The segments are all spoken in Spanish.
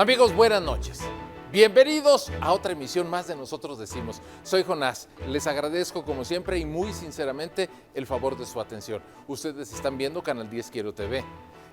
Amigos, buenas noches. Bienvenidos a otra emisión más de Nosotros Decimos. Soy Jonás. Les agradezco como siempre y muy sinceramente el favor de su atención. Ustedes están viendo Canal 10 Quiero TV.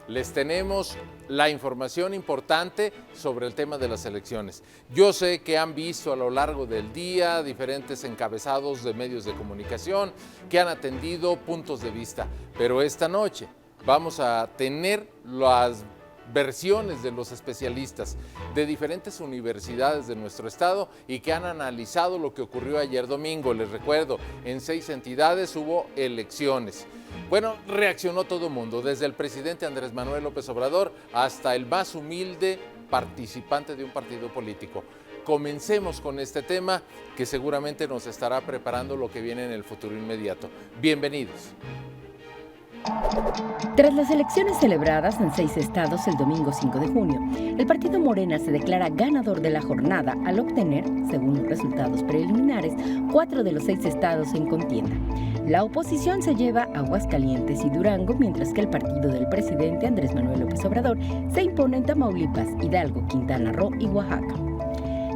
Les tenemos la información importante sobre el tema de las elecciones. Yo sé que han visto a lo largo del día diferentes encabezados de medios de comunicación que han atendido puntos de vista, pero esta noche vamos a tener las versiones de los especialistas de diferentes universidades de nuestro estado y que han analizado lo que ocurrió ayer domingo. Les recuerdo, en 6 entidades hubo elecciones. Bueno, reaccionó todo el mundo, desde el presidente Andrés Manuel López Obrador hasta el más humilde participante de un partido político. Comencemos con este tema que seguramente nos estará preparando lo que viene en el futuro inmediato. Bienvenidos. Tras las elecciones celebradas en 6 estados el domingo 5 de junio, el partido Morena se declara ganador de la jornada al obtener, según los resultados preliminares, 4 de los 6 estados en contienda. La oposición se lleva Aguascalientes y Durango, mientras que el partido del presidente Andrés Manuel López Obrador se impone en Tamaulipas, Hidalgo, Quintana Roo y Oaxaca.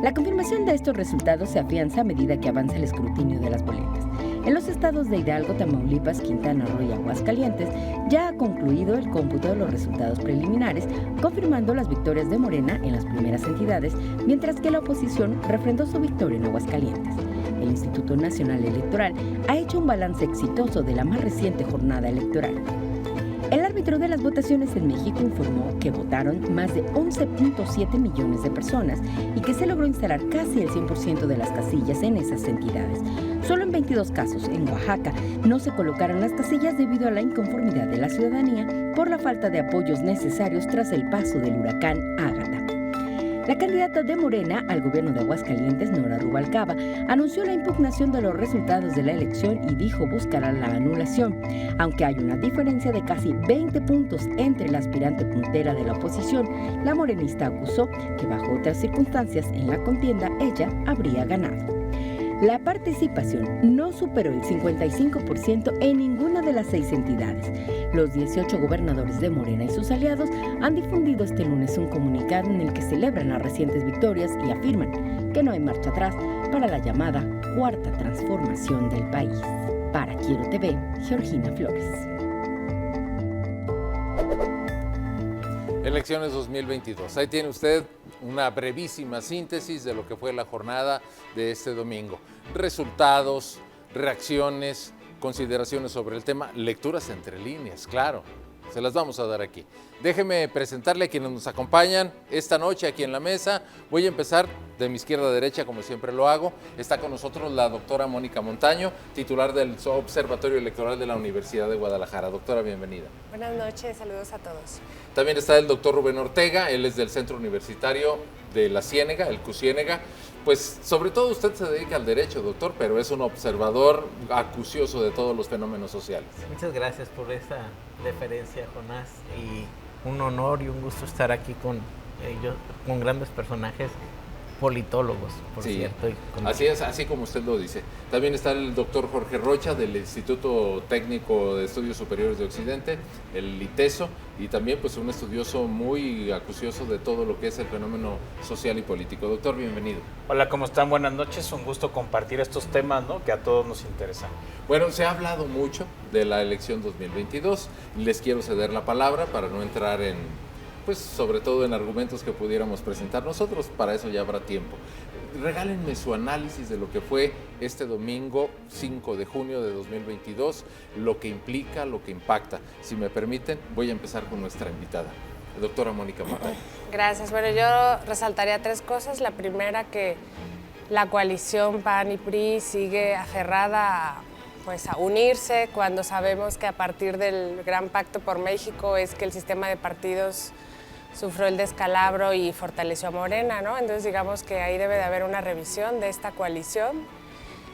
La confirmación de estos resultados se afianza a medida que avanza el escrutinio de las boletas. En los estados de Hidalgo, Tamaulipas, Quintana Roo y Aguascalientes ya ha concluido el cómputo de los resultados preliminares, confirmando las victorias de Morena en las primeras entidades, mientras que la oposición refrendó su victoria en Aguascalientes. El Instituto Nacional Electoral ha hecho un balance exitoso de la más reciente jornada electoral. El árbitro de las votaciones en México informó que votaron más de 11.7 millones de personas y que se logró instalar casi el 100% de las casillas en esas entidades. Solo en 22 casos, en Oaxaca, no se colocaron las casillas debido a la inconformidad de la ciudadanía por la falta de apoyos necesarios tras el paso del huracán Ágata. La candidata de Morena al gobierno de Aguascalientes, Nora Rubalcaba, anunció la impugnación de los resultados de la elección y dijo buscará la anulación. Aunque hay una diferencia de casi 20 puntos entre la aspirante puntera de la oposición, la morenista acusó que bajo otras circunstancias en la contienda ella habría ganado. La participación no superó el 55% en ninguna de las 6 entidades. Los 18 gobernadores de Morena y sus aliados han difundido este lunes un comunicado en el que celebran las recientes victorias y afirman que no hay marcha atrás para la llamada cuarta transformación del país. Para Quiero TV, Georgina Flores. Elecciones 2022. Ahí tiene usted una brevísima síntesis de lo que fue la jornada de este domingo. Resultados, reacciones, consideraciones sobre el tema, lecturas entre líneas, claro, se las vamos a dar aquí. Déjeme presentarle a quienes nos acompañan esta noche aquí en la mesa. Voy a empezar de mi izquierda a derecha, como siempre lo hago. Está con nosotros la doctora Mónica Montaño, titular del Observatorio Electoral de la Universidad de Guadalajara. Doctora, bienvenida. Buenas noches, saludos a todos. También está el doctor Rubén Ortega, él es del Centro Universitario de la Ciénega, el CUCiénega. Pues sobre todo usted se dedica al derecho, doctor, pero es un observador acucioso de todos los fenómenos sociales. Muchas gracias por esa deferencia, Jonás, y un honor y un gusto estar aquí con grandes personajes politólogos, por cierto. Así es, así como usted lo dice. También está el doctor Jorge Rocha del Instituto Técnico de Estudios Superiores de Occidente, el ITESO, y también pues un estudioso muy acucioso de todo lo que es el fenómeno social y político. Doctor, bienvenido. Hola, ¿cómo están? Buenas noches, un gusto compartir estos temas, ¿no?, que a todos nos interesan. Bueno, se ha hablado mucho de la elección 2022, les quiero ceder la palabra para no entrar en, pues sobre todo en argumentos que pudiéramos presentar nosotros, para eso ya habrá tiempo. Regálenme su análisis de lo que fue este domingo 5 de junio de 2022, lo que implica, lo que impacta. Si me permiten, voy a empezar con nuestra invitada, la doctora Mónica Montaño. Gracias. Bueno, yo resaltaría 3 cosas. La primera, que la coalición PAN y PRI sigue aferrada a unirse, cuando sabemos que a partir del Gran Pacto por México es que el sistema de partidos sufrió el descalabro y fortaleció a Morena, ¿no? Entonces digamos que ahí debe de haber una revisión de esta coalición.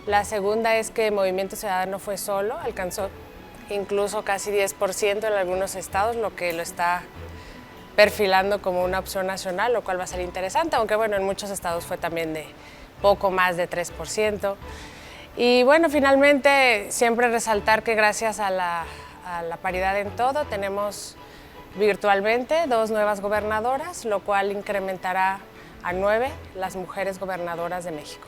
La segunda es que Movimiento Ciudadano fue solo, alcanzó incluso casi 10% en algunos estados, lo que lo está perfilando como una opción nacional, lo cual va a ser interesante, aunque bueno, en muchos estados fue también de poco más de 3%. Y bueno, finalmente siempre resaltar que gracias a la paridad en todo tenemos virtualmente 2 nuevas gobernadoras, lo cual incrementará a 9 las mujeres gobernadoras de México.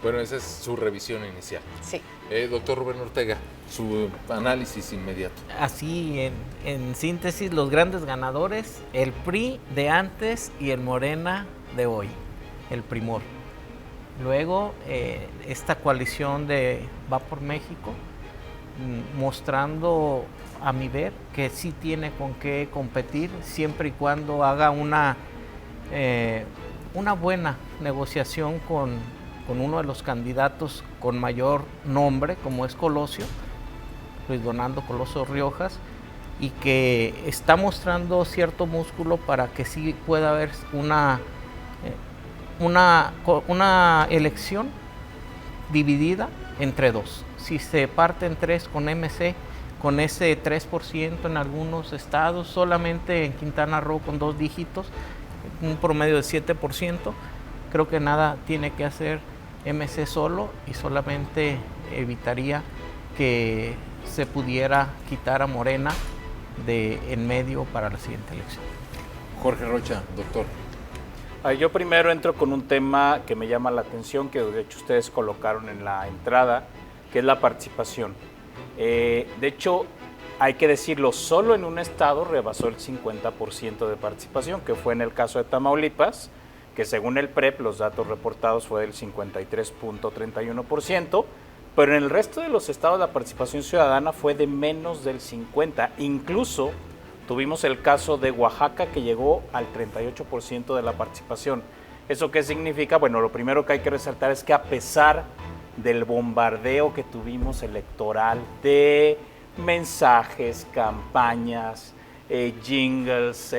Bueno, esa es su revisión inicial. Sí. Doctor Rubén Ortega, su análisis inmediato. Así, en síntesis, los grandes ganadores, el PRI de antes y el Morena de hoy, el primor. Luego, esta coalición de Va por México, mostrando a mi ver que sí tiene con qué competir, siempre y cuando haga una buena negociación con uno de los candidatos con mayor nombre, como es Colosio, Luis Donaldo Colosio Riojas, y que está mostrando cierto músculo para que sí pueda haber una elección dividida entre dos. Si se parte en tres con MC, con ese 3% en algunos estados, solamente en Quintana Roo con 2 dígitos, un promedio de 7%, creo que nada tiene que hacer MC solo y solamente evitaría que se pudiera quitar a Morena de en medio para la siguiente elección. Jorge Rocha, doctor. Yo primero entro con un tema que me llama la atención, que de hecho ustedes colocaron en la entrada, que es la participación. De hecho, hay que decirlo, solo en un estado rebasó el 50% de participación, que fue en el caso de Tamaulipas, que según el PREP, los datos reportados fue del 53.31%, pero en el resto de los estados la participación ciudadana fue de menos del 50%. Incluso tuvimos el caso de Oaxaca, que llegó al 38% de la participación. ¿Eso qué significa? Bueno, lo primero que hay que resaltar es que a pesar del bombardeo que tuvimos electoral de mensajes, campañas, jingles,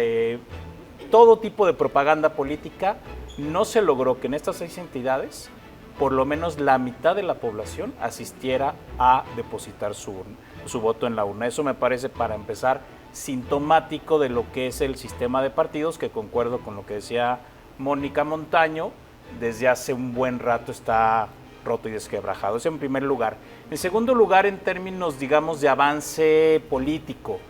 todo tipo de propaganda política, no se logró que en estas 6 entidades por lo menos la mitad de la población asistiera a depositar su voto en la urna. Eso me parece, para empezar, sintomático de lo que es el sistema de partidos, que concuerdo con lo que decía Mónica Montaño, desde hace un buen rato está roto y desquebrajado. Eso en primer lugar. En segundo lugar, en términos, digamos, de avance político,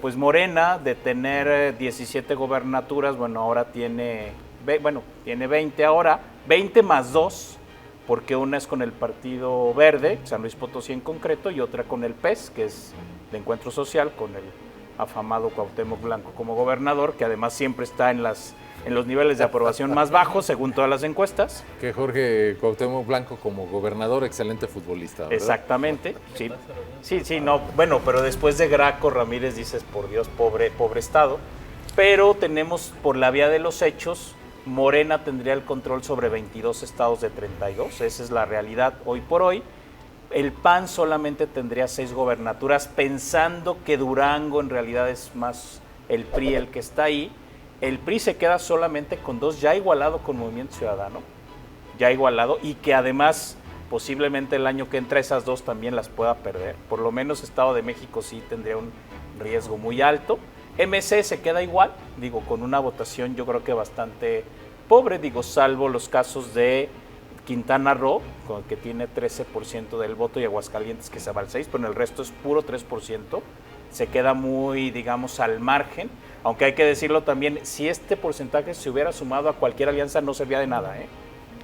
pues Morena, de tener 17 gobernaturas, bueno, ahora tiene 20 ahora, 20 más 2, porque una es con el Partido Verde, San Luis Potosí en concreto, y otra con el PES, que es de Encuentro Social, con el afamado Cuauhtémoc Blanco como gobernador, que además siempre está en los niveles de aprobación más bajos, según todas las encuestas. Que Jorge Cuauhtémoc Blanco como gobernador, excelente futbolista, ¿verdad? Exactamente, sí. Sí, no, bueno, pero después de Graco Ramírez dices, por Dios, pobre estado. Pero tenemos, por la vía de los hechos, Morena tendría el control sobre 22 estados de 32, esa es la realidad hoy por hoy. El PAN solamente tendría 6 gobernaturas, pensando que Durango en realidad es más el PRI el que está ahí. El PRI se queda solamente con 2, ya igualado con Movimiento Ciudadano, ya igualado, y que además posiblemente el año que entra esas 2 también las pueda perder. Por lo menos Estado de México sí tendría un riesgo muy alto. MC se queda igual, digo, con una votación yo creo que bastante pobre, digo, salvo los casos de Quintana Roo, que tiene 13% del voto, y Aguascalientes, que se va al 6%, pero en el resto es puro 3%, se queda muy, digamos, al margen, aunque hay que decirlo también, si este porcentaje se hubiera sumado a cualquier alianza no servía de nada,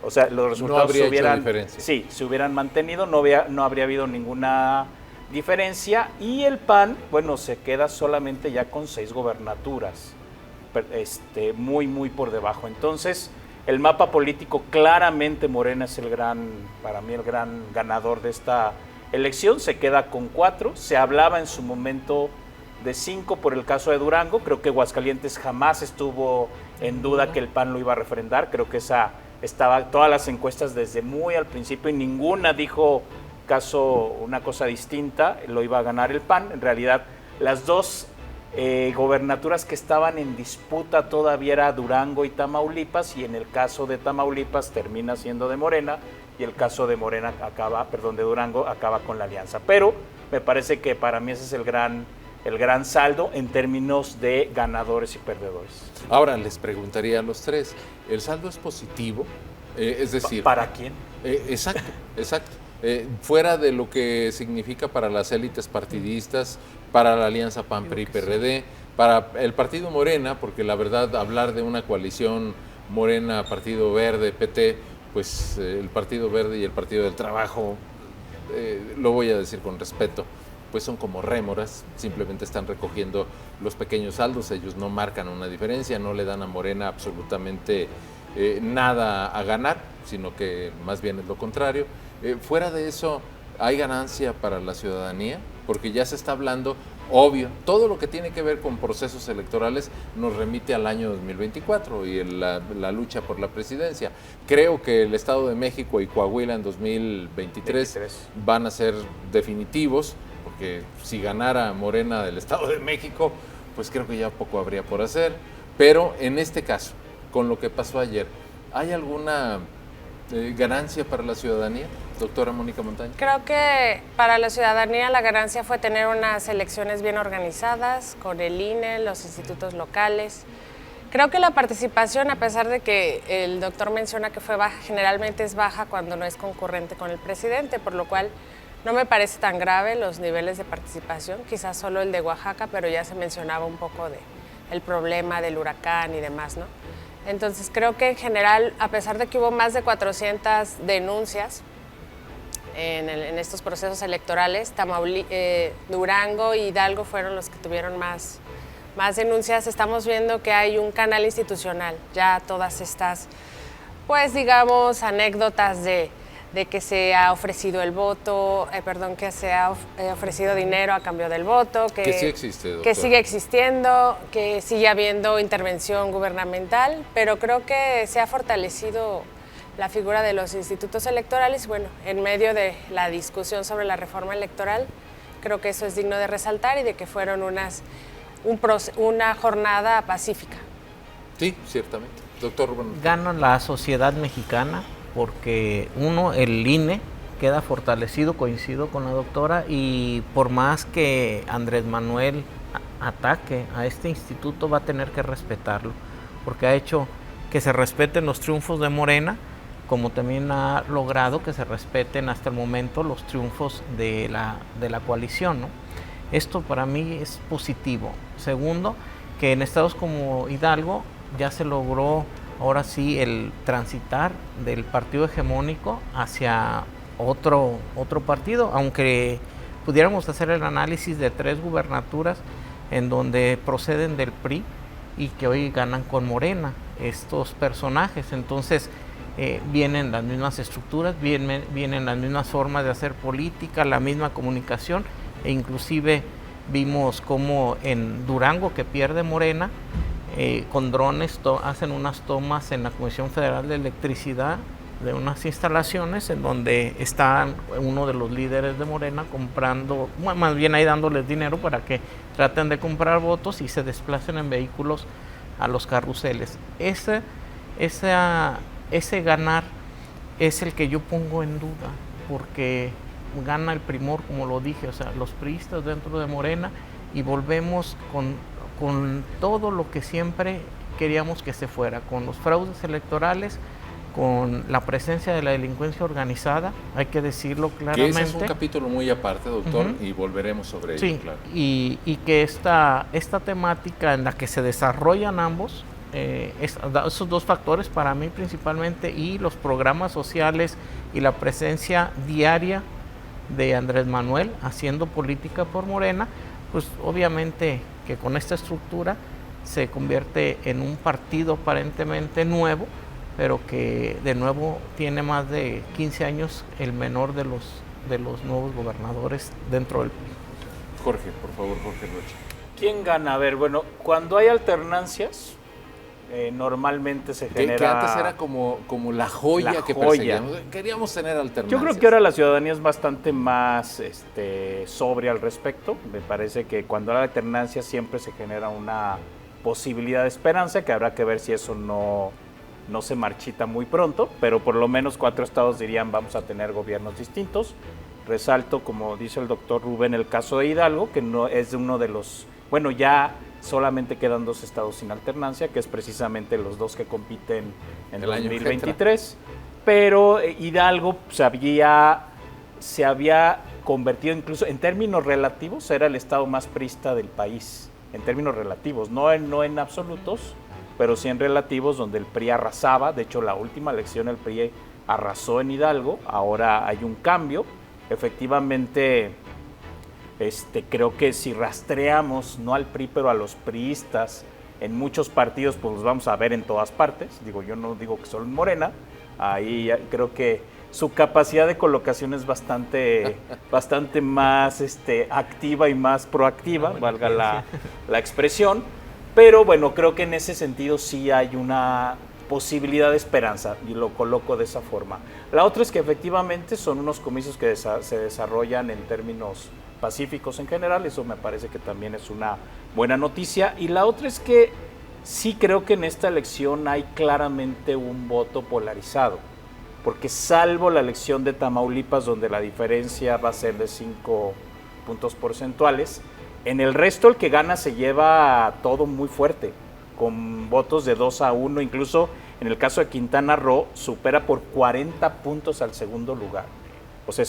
O sea, los resultados no habría hecho diferencia. Sí, se hubieran mantenido, no habría habido ninguna diferencia, y el PAN, bueno, se queda solamente ya con 6 gobernaturas, muy, muy por debajo. Entonces, el mapa político, claramente Morena es para mí el gran ganador de esta elección, se queda con 4, se hablaba en su momento de 5 por el caso de Durango, creo que Aguascalientes jamás estuvo en duda que el PAN lo iba a refrendar, creo que estaba todas las encuestas desde muy al principio y ninguna dijo una cosa distinta, lo iba a ganar el PAN. En realidad, las 2 gobernaturas que estaban en disputa todavía era Durango y Tamaulipas, y en el caso de Tamaulipas termina siendo de Morena, y el caso de de Durango acaba con la alianza. Pero me parece que para mí ese es el gran saldo en términos de ganadores y perdedores. Ahora les preguntaría a los 3, ¿el saldo es positivo? Es decir, ¿para quién? Exacto. Fuera de lo que significa para las élites partidistas, para la alianza PAN-PRI-PRD, Para el partido Morena, porque la verdad hablar de una coalición Morena, Partido Verde, PT, pues el Partido Verde y el Partido del Trabajo, lo voy a decir con respeto, pues son como rémoras, simplemente están recogiendo los pequeños saldos, ellos no marcan una diferencia, no le dan a Morena absolutamente nada a ganar, sino que más bien es lo contrario. Fuera de eso, ¿hay ganancia para la ciudadanía? Porque ya se está hablando, obvio, todo lo que tiene que ver con procesos electorales nos remite al año 2024 y la lucha por la presidencia. Creo que el Estado de México y Coahuila en 2023 van a ser definitivos, porque si ganara Morena del Estado de México, pues creo que ya poco habría por hacer. Pero en este caso, con lo que pasó ayer, ¿hay alguna ganancia para la ciudadanía, doctora Mónica Montaño? Creo que para la ciudadanía la ganancia fue tener unas elecciones bien organizadas, con el INE, los institutos locales. Creo que la participación, a pesar de que el doctor menciona que fue baja, generalmente es baja cuando no es concurrente con el presidente, por lo cual no me parece tan grave los niveles de participación, quizás solo el de Oaxaca, pero ya se mencionaba un poco el problema del huracán y demás, ¿no? Entonces creo que en general, a pesar de que hubo más de 400 denuncias en estos procesos electorales, Durango y Hidalgo fueron los que tuvieron más denuncias, estamos viendo que hay un canal institucional, ya todas estas, pues digamos, anécdotas de que se ha ofrecido el voto, que se ha ofrecido dinero a cambio del voto, que sí existe, doctor. Que sigue existiendo, que sigue habiendo intervención gubernamental, pero creo que se ha fortalecido la figura de los institutos electorales. Bueno, en medio de la discusión sobre la reforma electoral, creo que eso es digno de resaltar y de que fueron una jornada pacífica. Sí, ciertamente. Doctor Rubén. Gana la sociedad mexicana, porque el INE queda fortalecido, coincido con la doctora, y por más que Andrés Manuel ataque a este instituto, va a tener que respetarlo, porque ha hecho que se respeten los triunfos de Morena, como también ha logrado que se respeten hasta el momento los triunfos de la coalición, ¿no? Esto para mí es positivo. Segundo, que en estados como Hidalgo ya se logró ahora sí el transitar del partido hegemónico hacia otro partido, aunque pudiéramos hacer el análisis de 3 gubernaturas en donde proceden del PRI y que hoy ganan con Morena estos personajes. Entonces vienen las mismas estructuras, vienen las mismas formas de hacer política, la misma comunicación, e inclusive vimos cómo en Durango, que pierde Morena, con drones hacen unas tomas en la Comisión Federal de Electricidad de unas instalaciones en donde están uno de los líderes de Morena comprando, más bien ahí dándoles dinero para que traten de comprar votos y se desplacen en vehículos a los carruseles. Ese ganar es el que yo pongo en duda, porque gana el primor, como lo dije, o sea, los priistas dentro de Morena, y volvemos con todo lo que siempre queríamos que se fuera, con los fraudes electorales, con la presencia de la delincuencia organizada, hay que decirlo claramente. Que ese es un capítulo muy aparte, doctor, y volveremos sobre ello, claro. Y que esta temática en la que se desarrollan ambos, esos 2 factores para mí principalmente, y los programas sociales y la presencia diaria de Andrés Manuel haciendo política por Morena, pues obviamente que con esta estructura se convierte en un partido aparentemente nuevo, pero que de nuevo tiene más de 15 años el menor de los nuevos gobernadores dentro del PRI. Jorge, por favor, Jorge Rocha. ¿Quién gana? A ver, bueno, cuando hay alternancias, normalmente se genera... Que antes era como la joya que perseguíamos. Queríamos tener alternancias. Yo creo que ahora la ciudadanía es bastante más sobria al respecto. Me parece que cuando hay alternancias siempre se genera una posibilidad de esperanza, que habrá que ver si eso no se marchita muy pronto, pero por lo menos 4 estados dirían vamos a tener gobiernos distintos. Resalto, como dice el doctor Rubén, el caso de Hidalgo, que no es uno de los... Bueno, ya solamente quedan 2 estados sin alternancia, que es precisamente los 2 que compiten en el 2023. Pero Hidalgo se había convertido, incluso en términos relativos, era el estado más priista del país. en términos relativos, no en absolutos, pero sí en relativos, donde el PRI arrasaba. De hecho, la última elección el PRI arrasó en Hidalgo, ahora hay un cambio. Efectivamente, creo que si rastreamos, no al PRI, pero a los priistas, en muchos partidos, pues los vamos a ver en todas partes. Yo no digo que solo en Morena, ahí creo que su capacidad de colocación es bastante más activa y más proactiva, valga la expresión. Pero bueno, creo que en ese sentido sí hay una posibilidad de esperanza, y lo coloco de esa forma. La otra es que efectivamente son unos comicios que se desarrollan en términos pacíficos en general, eso me parece que también es una buena noticia. Y la otra es que sí creo que en esta elección hay claramente un voto polarizado, porque salvo la elección de Tamaulipas, donde la diferencia va a ser de 5 puntos porcentuales, en el resto el que gana se lleva todo muy fuerte, con votos de 2-1, incluso en el caso de Quintana Roo supera por 40 puntos al segundo lugar. O sea,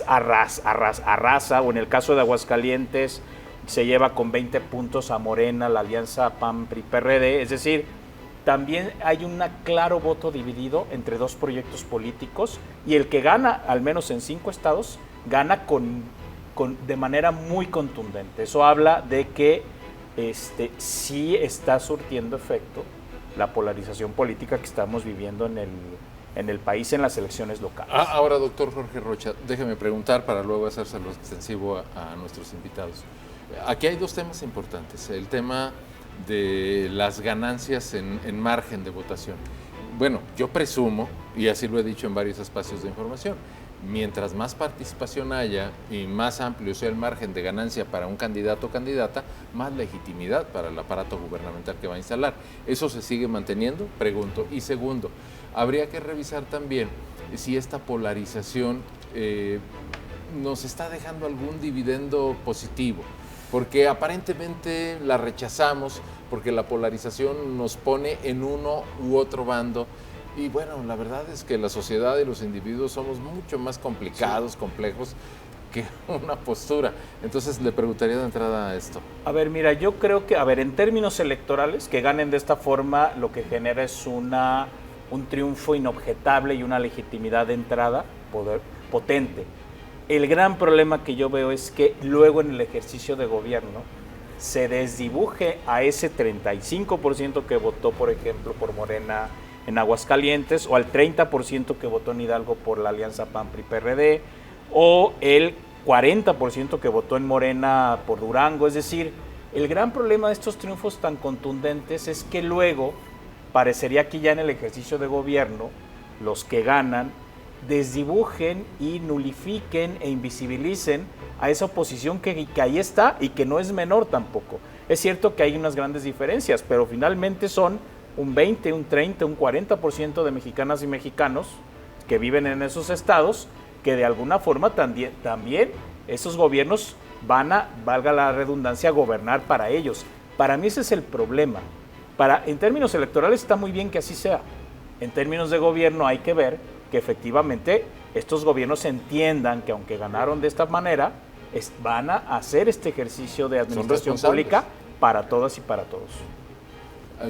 arrasa, o en el caso de Aguascalientes se lleva con 20 puntos a Morena, la alianza PAN-PRI-PRD, es decir, también hay un claro voto dividido entre dos proyectos políticos, y el que gana, al menos en 5 estados, gana de manera muy contundente. Eso habla de que sí está surtiendo efecto la polarización política que estamos viviendo en el país en las elecciones locales. Ahora, doctor Jorge Rocha, déjeme preguntar para luego hacérselo extensivo a nuestros invitados. Aquí hay 2 temas importantes. El tema de las ganancias en margen de votación. Bueno, yo presumo, y así lo he dicho en varios espacios de información, mientras más participación haya y más amplio sea el margen de ganancia para un candidato o candidata, más legitimidad para el aparato gubernamental que va a instalar. ¿Eso se sigue manteniendo? Pregunto. Y segundo, habría que revisar también si esta polarización nos está dejando algún dividendo positivo, porque aparentemente la rechazamos, porque la polarización nos pone en uno u otro bando. Y bueno, la verdad es que la sociedad y los individuos somos mucho más complicados, complejos, que una postura. Entonces le preguntaría de entrada esto. A ver, mira, yo creo que, en términos electorales, que ganen de esta forma lo que genera es un triunfo inobjetable y una legitimidad de entrada potente. El gran problema que yo veo es que luego en el ejercicio de gobierno se desdibuje a ese 35% que votó, por ejemplo, por Morena en Aguascalientes, o al 30% que votó en Hidalgo por la alianza PAN-PRI-PRD, o el 40% que votó en Morena por Durango. Es decir, el gran problema de estos triunfos tan contundentes es que luego parecería que ya en el ejercicio de gobierno los que ganan desdibujen y nulifiquen e invisibilicen a esa oposición que ahí está y que no es menor tampoco. Es cierto que hay unas grandes diferencias, pero finalmente son un 20, un 30, un 40% de mexicanas y mexicanos que viven en esos estados, que de alguna forma también esos gobiernos van a, valga la redundancia, gobernar para ellos. Para mí ese es el problema. En términos electorales está muy bien que así sea. En términos de gobierno hay que ver que efectivamente estos gobiernos entiendan que aunque ganaron de esta manera, van a hacer este ejercicio de administración pública para todas y para todos.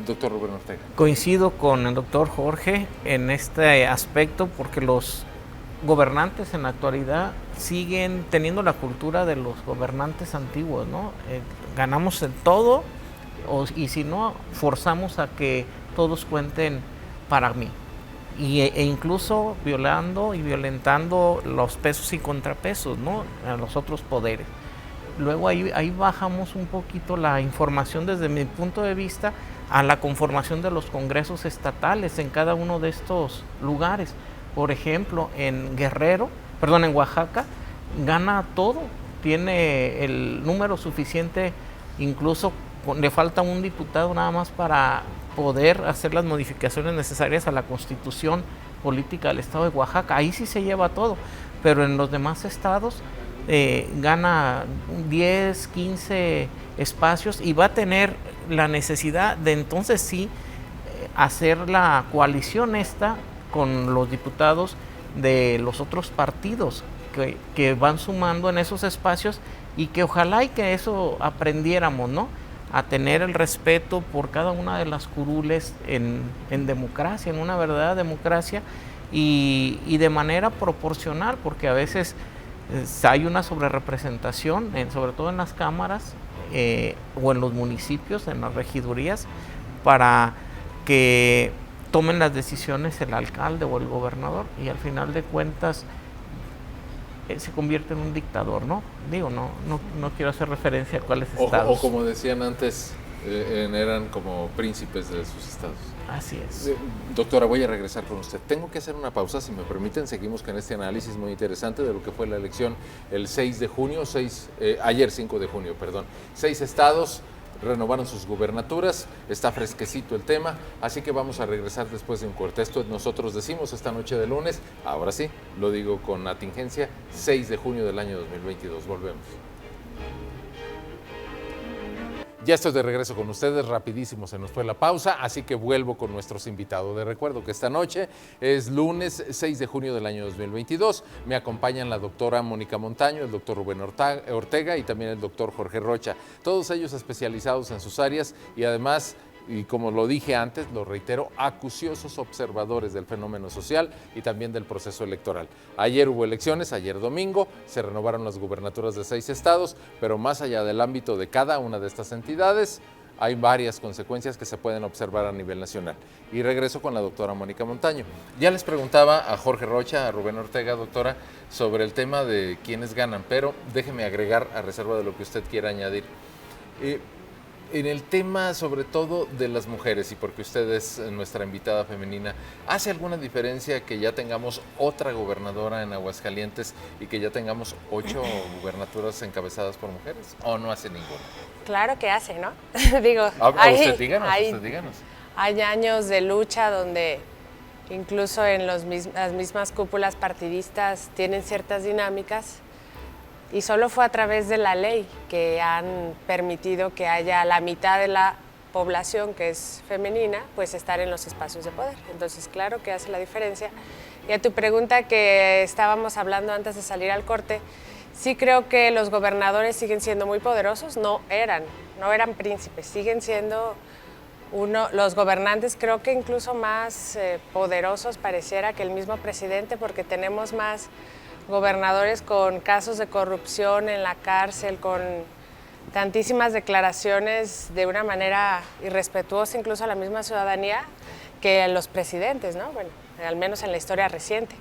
Doctor Rubén Ortega. Coincido con el doctor Jorge en este aspecto, porque los gobernantes en la actualidad siguen teniendo la cultura de los gobernantes antiguos, ¿no? Ganamos en todo, y si no, forzamos a que todos cuenten para mí. E incluso violando y violentando los pesos y contrapesos, ¿no?, a los otros poderes. Luego ahí bajamos un poquito la información desde mi punto de vista a la conformación de los congresos estatales en cada uno de estos lugares. Por ejemplo, en Oaxaca, gana todo, tiene el número suficiente, incluso le falta un diputado nada más para poder hacer las modificaciones necesarias a la Constitución política del estado de Oaxaca. Ahí sí se lleva todo, pero en los demás estados gana 10, 15 espacios y va a tener la necesidad de entonces sí hacer la coalición esta con los diputados de los otros partidos que van sumando en esos espacios, y que ojalá y que eso aprendiéramos, ¿no? A tener el respeto por cada una de las curules en democracia, en una verdadera democracia, y de manera proporcional, porque a veces hay una sobrerepresentación, sobre todo en las cámaras o en los municipios, en las regidurías, para que tomen las decisiones el alcalde o el gobernador, y al final de cuentas se convierte en un dictador, ¿no? Digo, no quiero hacer referencia a cuáles estados. O como decían antes, eran como príncipes de sus estados. Así es. Doctora, voy a regresar con usted. Tengo que hacer una pausa, si me permiten. Seguimos con este análisis muy interesante de lo que fue la elección el 6 de junio, ayer 5 de junio, perdón. 6 estados renovaron sus gubernaturas, está fresquecito el tema, así que vamos a regresar después de un corte. Esto nosotros decimos esta noche de lunes, ahora sí, lo digo con atingencia, 6 de junio del año 2022. Volvemos. Ya estoy de regreso con ustedes, rapidísimo se nos fue la pausa, así que vuelvo con nuestros invitados. Les recuerdo que esta noche es lunes 6 de junio del año 2022. Me acompañan la doctora Mónica Montaño, el doctor Rubén Ortega y también el doctor Jorge Rocha. Todos ellos especializados en sus áreas y además, y como lo dije antes, lo reitero, acuciosos observadores del fenómeno social y también del proceso electoral. Ayer hubo elecciones, ayer domingo, se renovaron las gubernaturas de 6 estados, pero más allá del ámbito de cada una de estas entidades, hay varias consecuencias que se pueden observar a nivel nacional. Y regreso con la doctora Mónica Montaño. Ya les preguntaba a Jorge Rocha, a Rubén Ortega, doctora, sobre el tema de quiénes ganan, pero déjeme agregar a reserva de lo que usted quiera añadir. En el tema, sobre todo, de las mujeres, y porque usted es nuestra invitada femenina, ¿hace alguna diferencia que ya tengamos otra gobernadora en Aguascalientes y que ya tengamos 8 gubernaturas encabezadas por mujeres? ¿O no hace ninguna? Claro que hace, ¿no? Digo, usted díganos. Hay años de lucha donde incluso en las mismas cúpulas partidistas tienen ciertas dinámicas. Y solo fue a través de la ley que han permitido que haya la mitad de la población que es femenina, pues estar en los espacios de poder. Entonces, claro que hace la diferencia. Y a tu pregunta que estábamos hablando antes de salir al corte, sí creo que los gobernadores siguen siendo muy poderosos, no eran príncipes, siguen siendo los gobernantes creo que incluso más poderosos pareciera que el mismo presidente, porque tenemos más gobernadores con casos de corrupción en la cárcel, con tantísimas declaraciones de una manera irrespetuosa incluso a la misma ciudadanía, que los presidentes, ¿no? Bueno, al menos en la historia reciente.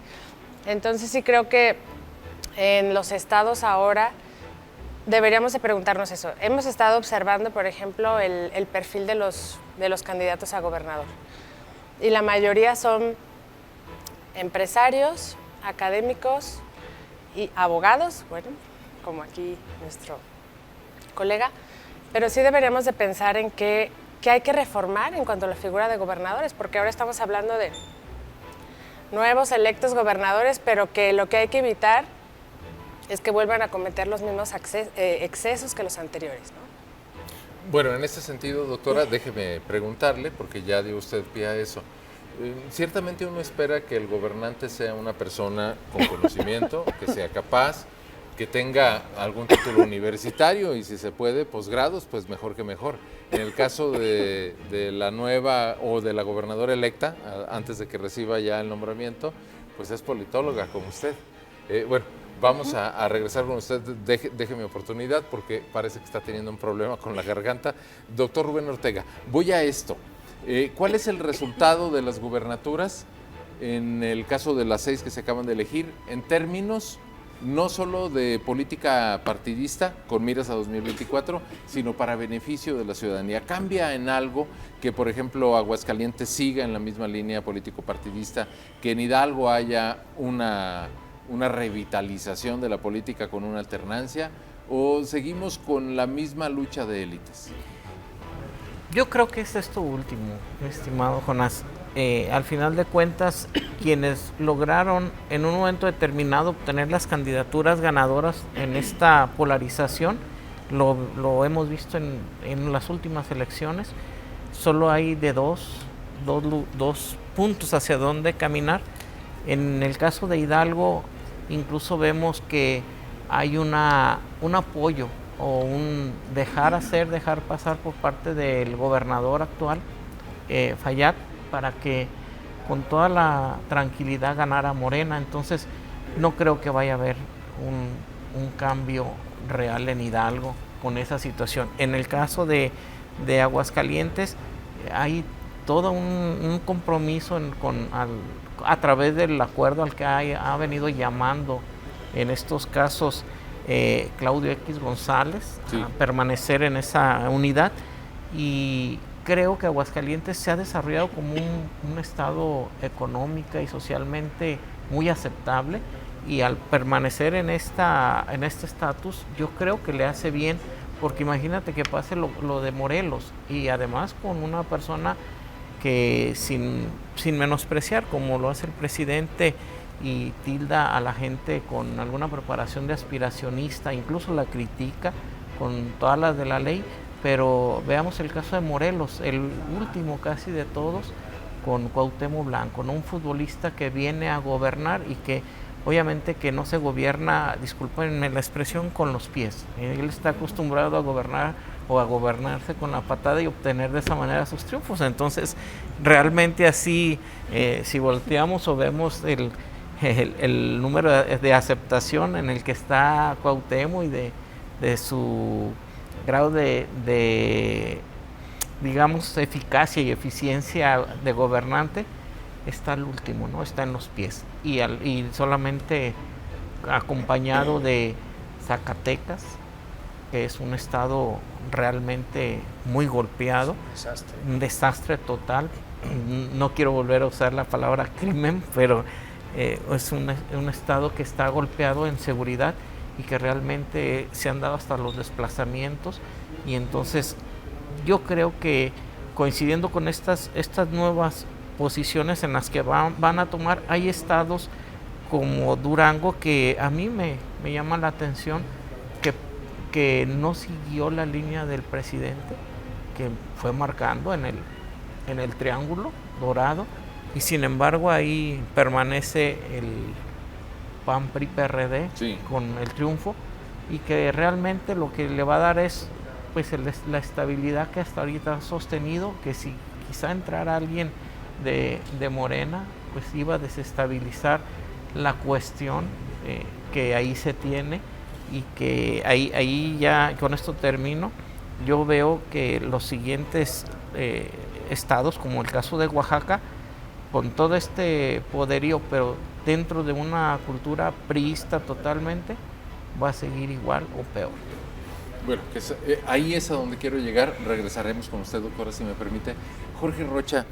Entonces sí creo que en los estados ahora deberíamos de preguntarnos eso. Hemos estado observando, por ejemplo, el perfil de los candidatos a gobernador. Y la mayoría son empresarios, académicos y abogados, bueno, como aquí nuestro colega, pero sí deberíamos de pensar en qué hay que reformar en cuanto a la figura de gobernadores, porque ahora estamos hablando de nuevos electos gobernadores, pero que lo que hay que evitar es que vuelvan a cometer los mismos excesos que los anteriores, ¿no? Bueno, en ese sentido, doctora, déjeme preguntarle, porque ya dio usted pie a eso. Ciertamente uno espera que el gobernante sea una persona con conocimiento, que sea capaz, que tenga algún título universitario y si se puede posgrados, pues mejor que mejor. En el caso de la nueva o de la gobernadora electa, antes de que reciba ya el nombramiento, pues es politóloga como usted. Bueno, vamos a regresar con usted, déjeme oportunidad porque parece que está teniendo un problema con la garganta. Doctor Rubén Ortega, voy a esto. ¿Cuál es el resultado de las gubernaturas en el caso de las 6 que se acaban de elegir en términos no solo de política partidista con miras a 2024, sino para beneficio de la ciudadanía? ¿Cambia en algo que, por ejemplo, Aguascalientes siga en la misma línea político-partidista, que en Hidalgo haya una revitalización de la política con una alternancia, o seguimos con la misma lucha de élites? Yo creo que es esto último, estimado Jonás. Al final de cuentas, quienes lograron en un momento determinado obtener las candidaturas ganadoras en esta polarización, lo hemos visto en las últimas elecciones, solo hay de dos puntos hacia dónde caminar. En el caso de Hidalgo, incluso vemos que hay una un apoyo o un dejar pasar por parte del gobernador actual, Fayad, para que con toda la tranquilidad ganara Morena. Entonces no creo que vaya a haber un cambio real en Hidalgo con esa situación. En el caso de Aguascalientes hay todo un compromiso a través del acuerdo al que ha venido llamando en estos casos Claudio X González, sí, a permanecer en esa unidad, y creo que Aguascalientes se ha desarrollado como un estado económica y socialmente muy aceptable, y al permanecer en este estatus yo creo que le hace bien, porque imagínate que pase lo de Morelos, y además con una persona que sin menospreciar como lo hace el presidente y tilda a la gente con alguna preparación de aspiracionista, incluso la critica con todas las de la ley, pero veamos el caso de Morelos, el último casi de todos, con Cuauhtémoc Blanco, ¿no? Un futbolista que viene a gobernar y que obviamente que no se gobierna, discúlpenme la expresión, con los pies. Él está acostumbrado a gobernar o a gobernarse con la patada y obtener de esa manera sus triunfos. Entonces, realmente así, si volteamos o vemos el número de aceptación en el que está Cuauhtémoc y de su grado de digamos, eficacia y eficiencia de gobernante, está al último, ¿no? Está en los pies. Y solamente acompañado de Zacatecas, que es un estado realmente muy golpeado, un desastre total. No quiero volver a usar la palabra crimen, pero es un estado que está golpeado en seguridad y que realmente se han dado hasta los desplazamientos, y entonces yo creo que coincidiendo con estas nuevas posiciones en las que van a tomar, hay estados como Durango que a mí me llama la atención que no siguió la línea del presidente, que fue marcando en el triángulo dorado, y sin embargo ahí permanece el PAN PRI PRD, sí, con el triunfo, y que realmente lo que le va a dar es pues la estabilidad que hasta ahorita ha sostenido, que si quizá entrara alguien de Morena, pues iba a desestabilizar la cuestión que ahí se tiene, y que ahí ya, con esto termino, yo veo que los siguientes estados, como el caso de Oaxaca, con todo este poderío, pero dentro de una cultura priista totalmente, va a seguir igual o peor. Bueno, ahí es a donde quiero llegar. Regresaremos con usted, doctora, si me permite. Jorge Rocha,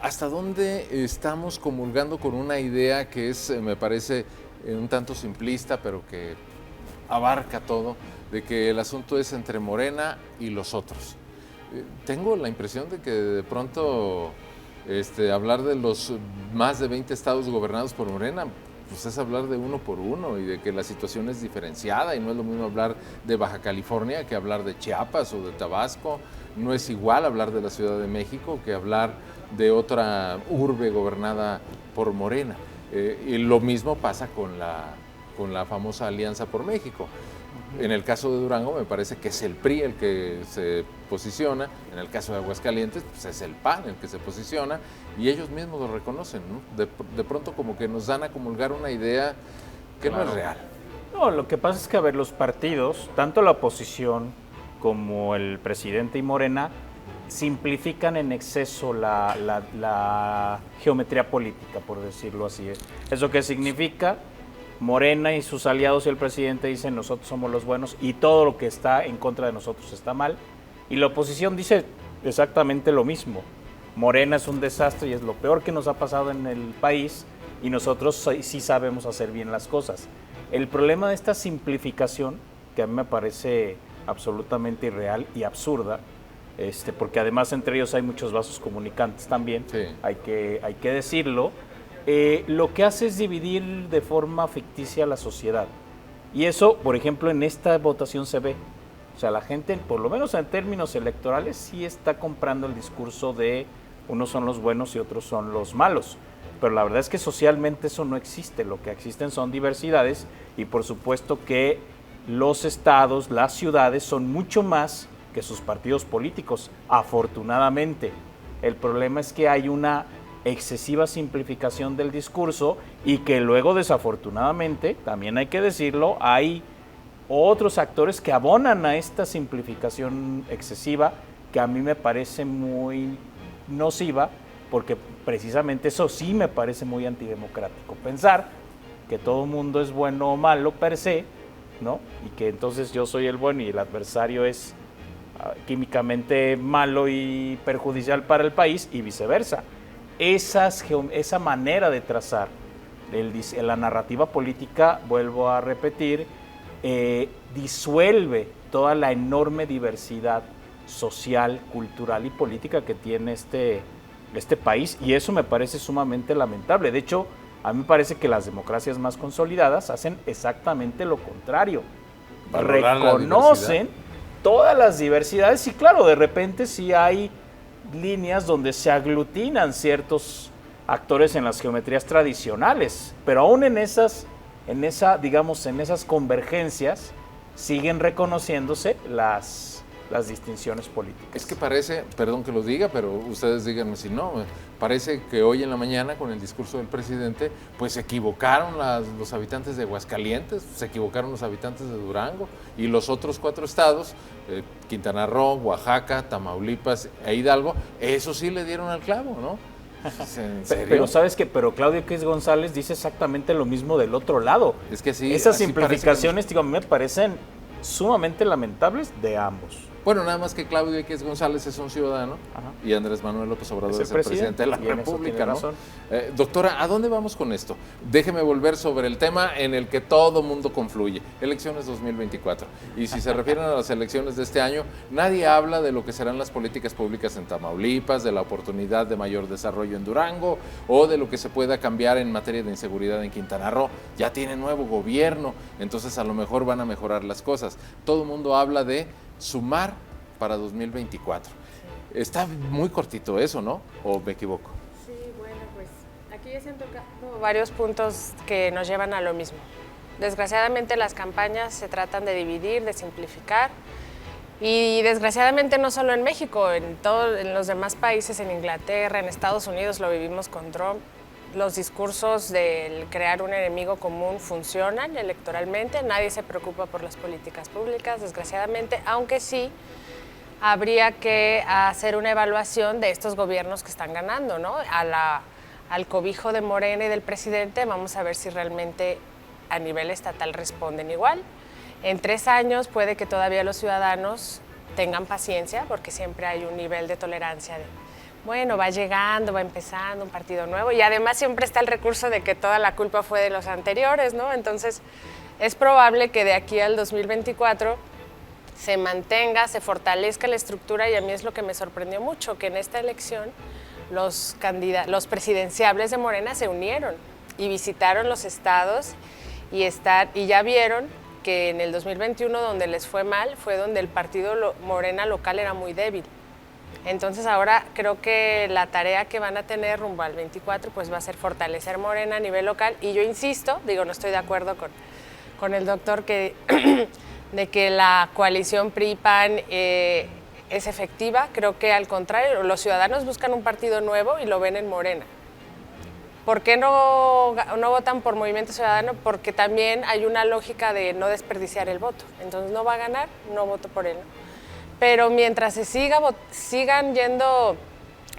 ¿hasta dónde estamos comulgando con una idea que es, me parece, un tanto simplista, pero que abarca todo, de que el asunto es entre Morena y los otros? Tengo la impresión de que de pronto hablar de los más de 20 estados gobernados por Morena, pues es hablar de uno por uno, y de que la situación es diferenciada, y no es lo mismo hablar de Baja California que hablar de Chiapas o de Tabasco. No es igual hablar de la Ciudad de México que hablar de otra urbe gobernada por Morena. Y lo mismo pasa con la famosa Alianza por México. En el caso de Durango me parece que es el PRI el que se posiciona, en el caso de Aguascalientes pues es el PAN el que se posiciona, y ellos mismos lo reconocen, ¿no? De pronto como que nos dan a comulgar una idea que no es real. No, lo que pasa es que, a ver, los partidos, tanto la oposición como el presidente y Morena, simplifican en exceso la geometría política, por decirlo así. ¿Eso qué significa? Morena y sus aliados y el presidente dicen nosotros somos los buenos y todo lo que está en contra de nosotros está mal, y la oposición dice exactamente lo mismo. Morena es un desastre y es lo peor que nos ha pasado en el país, y nosotros sí sabemos hacer bien las cosas. El problema de esta simplificación, que a mí me parece absolutamente irreal y absurda, porque además entre ellos hay muchos vasos comunicantes también, sí, hay que decirlo, lo que hace es dividir de forma ficticia a la sociedad. Y eso, por ejemplo, en esta votación se ve. O sea, la gente, por lo menos en términos electorales, sí está comprando el discurso de unos son los buenos y otros son los malos. Pero la verdad es que socialmente eso no existe. Lo que existen son diversidades, y por supuesto que los estados, las ciudades son mucho más que sus partidos políticos, afortunadamente. El problema es que hay una excesiva simplificación del discurso y que luego, desafortunadamente, también hay que decirlo, hay otros actores que abonan a esta simplificación excesiva, que a mí me parece muy nociva, porque precisamente eso sí me parece muy antidemocrático. Pensar que todo mundo es bueno o malo per se, ¿no? Y que entonces yo soy el bueno y el adversario es químicamente malo y perjudicial para el país, y viceversa. Esa manera de trazar la narrativa política, vuelvo a repetir, disuelve toda la enorme diversidad social, cultural y política que tiene este país, y eso me parece sumamente lamentable. De hecho, a mí me parece que las democracias más consolidadas hacen exactamente lo contrario. Valorar reconocen todas las diversidades, y claro, de repente sí hay líneas donde se aglutinan ciertos actores en las geometrías tradicionales, pero aún en esas convergencias siguen reconociéndose las distinciones políticas. Es que parece, perdón que lo diga, pero ustedes díganme si no, parece que hoy en la mañana con el discurso del presidente, pues se equivocaron los habitantes de Aguascalientes, se equivocaron los habitantes de Durango y los otros 4 estados, Quintana Roo, Oaxaca, Tamaulipas e Hidalgo, eso sí le dieron al clavo, ¿no? ¿En serio? Pero ¿sabes qué? Pero Claudio X González dice exactamente lo mismo del otro lado. Es que sí. Esas simplificaciones, digo, a mí me parecen sumamente lamentables de ambos. Bueno, nada más que Claudio X González es un ciudadano. Ajá. Y Andrés Manuel López Obrador es el presidente de la República, ¿no? Doctora, ¿a dónde vamos con esto? Déjeme volver sobre el tema en el que todo mundo confluye, elecciones 2024. Y si se refieren a las elecciones de este año, nadie habla de lo que serán las políticas públicas en Tamaulipas, de la oportunidad de mayor desarrollo en Durango o de lo que se pueda cambiar en materia de inseguridad en Quintana Roo. Ya tiene nuevo gobierno, entonces a lo mejor van a mejorar las cosas. Todo el mundo habla de sumar para 2024. Está muy cortito eso, ¿no? ¿O me equivoco? Sí, bueno, pues aquí ya se han tocado varios puntos que nos llevan a lo mismo. Desgraciadamente las campañas se tratan de dividir, de simplificar, y desgraciadamente no solo en México, en los demás países, en Inglaterra, en Estados Unidos lo vivimos con Trump. Los discursos del crear un enemigo común funcionan electoralmente, nadie se preocupa por las políticas públicas, desgraciadamente, aunque sí habría que hacer una evaluación de estos gobiernos que están ganando, ¿no? Al cobijo de Morena y del presidente, vamos a ver si realmente a nivel estatal responden igual. En 3 años puede que todavía los ciudadanos tengan paciencia, porque siempre hay un nivel de tolerancia de, bueno, va llegando, va empezando un partido nuevo, y además siempre está el recurso de que toda la culpa fue de los anteriores, ¿no? Entonces, es probable que de aquí al 2024 se mantenga, se fortalezca la estructura, y a mí es lo que me sorprendió mucho, que en esta elección los presidenciables de Morena se unieron y visitaron los estados y ya vieron que en el 2021, donde les fue mal, fue donde el partido Morena local era muy débil. Entonces ahora creo que la tarea que van a tener rumbo al 24 pues va a ser fortalecer Morena a nivel local, y yo insisto, digo, no estoy de acuerdo con el doctor de que la coalición PRI-PAN es efectiva. Creo que al contrario, los ciudadanos buscan un partido nuevo y lo ven en Morena. ¿Por qué no votan por Movimiento Ciudadano? Porque también hay una lógica de no desperdiciar el voto. Entonces no va a ganar, no voto por él, ¿no? Pero mientras se sigan yendo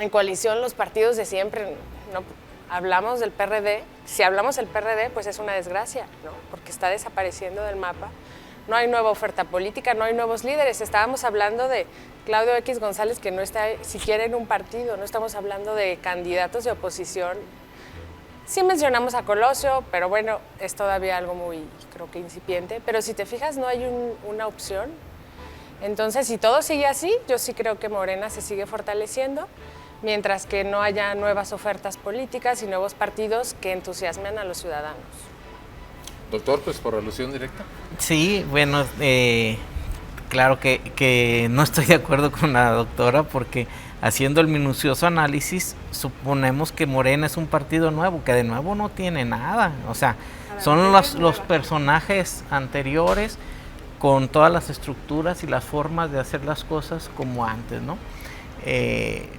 en coalición los partidos de siempre, no hablamos del PRD, si hablamos del PRD, pues es una desgracia, ¿no? Porque está desapareciendo del mapa, no hay nueva oferta política, no hay nuevos líderes. Estábamos hablando de Claudio X González, que no está siquiera en un partido, no estamos hablando de candidatos de oposición. Sí mencionamos a Colosio, pero bueno, es todavía algo muy, creo que incipiente, pero si te fijas no hay una opción. Entonces, si todo sigue así, yo sí creo que Morena se sigue fortaleciendo, mientras que no haya nuevas ofertas políticas y nuevos partidos que entusiasmen a los ciudadanos. Doctor, pues por alusión directa. Sí, bueno, claro que no estoy de acuerdo con la doctora, porque haciendo el minucioso análisis, suponemos que Morena es un partido nuevo, que de nuevo no tiene nada. O sea, son los personajes anteriores con todas las estructuras y las formas de hacer las cosas como antes, ¿no?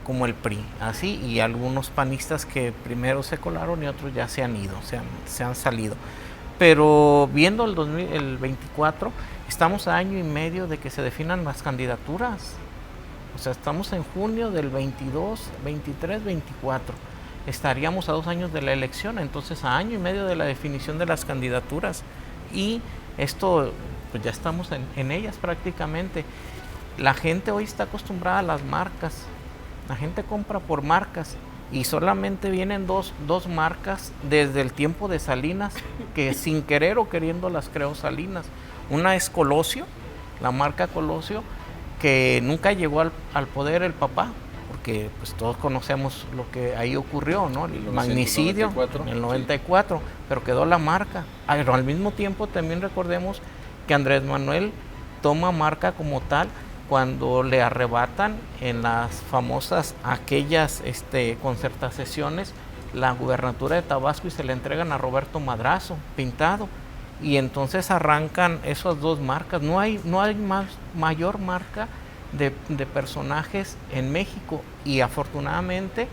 Como el PRI, así, y algunos panistas que primero se colaron y otros ya se han ido, se han salido. Pero viendo el 24, estamos a año y medio de que se definan las candidaturas. O sea, estamos en junio del 22, 23, 24. Estaríamos a 2 años de la elección, entonces a año y medio de la definición de las candidaturas. Y esto, pues ya estamos en ellas prácticamente. La gente hoy está acostumbrada a las marcas. La gente compra por marcas y solamente vienen dos marcas desde el tiempo de Salinas, que sin querer o queriendo las creó Salinas. Una es Colosio, la marca Colosio, que nunca llegó al poder el papá, porque pues todos conocemos lo que ahí ocurrió, ¿no? El magnicidio en el 94, sí. Pero quedó la marca. Pero al mismo tiempo también recordemos que Andrés Manuel toma marca como tal cuando le arrebatan en las famosas aquellas concertaciones la gubernatura de Tabasco y se le entregan a Roberto Madrazo, pintado. Y entonces arrancan esas 2 marcas. No hay mayor marca de personajes en México, y afortunadamente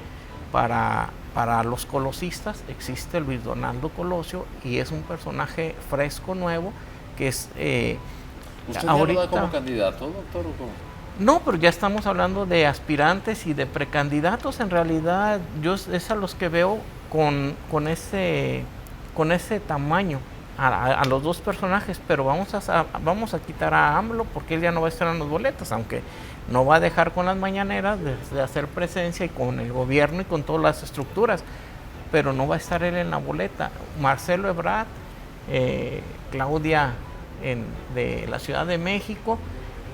para los colosistas existe Luis Donaldo Colosio, y es un personaje fresco, nuevo, que es... ¿Usted ahorita ya lo da como candidato, doctor, o cómo? No, pero ya estamos hablando de aspirantes y de precandidatos. En realidad yo es a los que veo con ese tamaño. A los 2 personajes, pero vamos a quitar a AMLO porque él ya no va a estar en los boletos, aunque no va a dejar con las mañaneras de hacer presencia y con el gobierno y con todas las estructuras, pero no va a estar él en la boleta. Marcelo Ebrard, Claudia de la Ciudad de México,